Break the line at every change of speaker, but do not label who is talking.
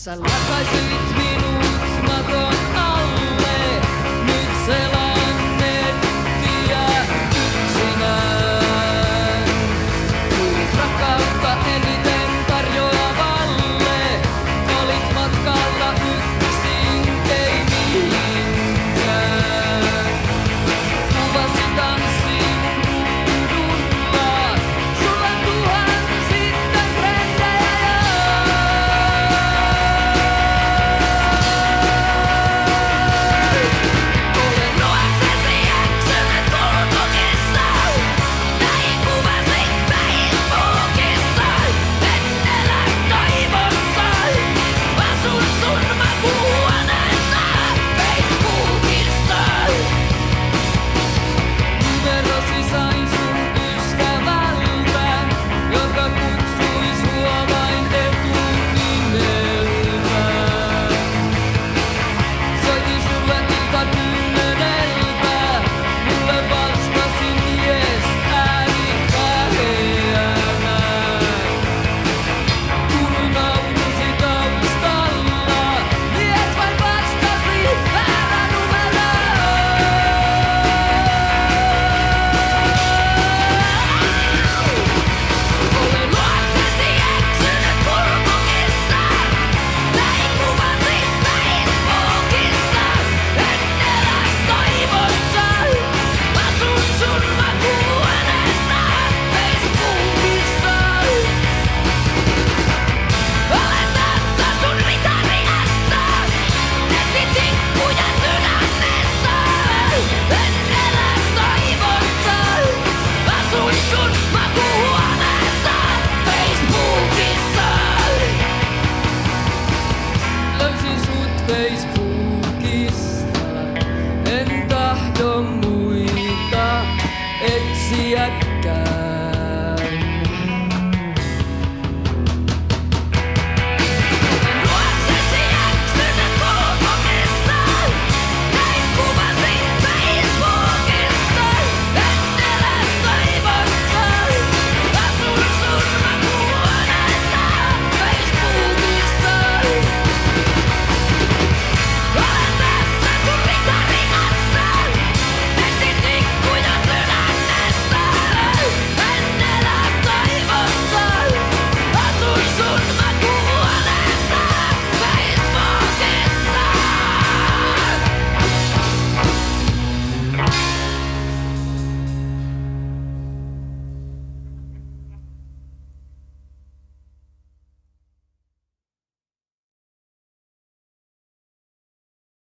Sä lakaisit minut maton alle, nyt selaan nettiä yksinään. Tulit rakkautta eniten tarjoavalle, olit matkalla yksin, ei mihinkään. Kuvasi tanssin ruudulla, sulla tuhansittain frendejä. Olen luoksesi eksynyt kulkukissa, näin kuvasi Facebookissa. En elä toivossa, asun sun makuuhuoneessa Facebookissa. Numerosi sain sun ystävältä, joka kutsui sua vain etunimeltä. Soitin sulle ilta 10:ltä, mulle vastasi mies äänikäheänä. Kuului naurusi taustalla, mies vain vastasi väärä numero. Olen luoksesi eksynyt kulkukissa, näin kuvasi Facebookissa. En elä toivossa, asun sun makuuhuoneessa Facebookissa. Olen tässä sun ritariassa, etsin tikkuja sydämessä. En elä toivossa, asun sun makuuhuoneessa Facebookissa. Löysin sut Facebookista, en tahdo muita etsiäkään.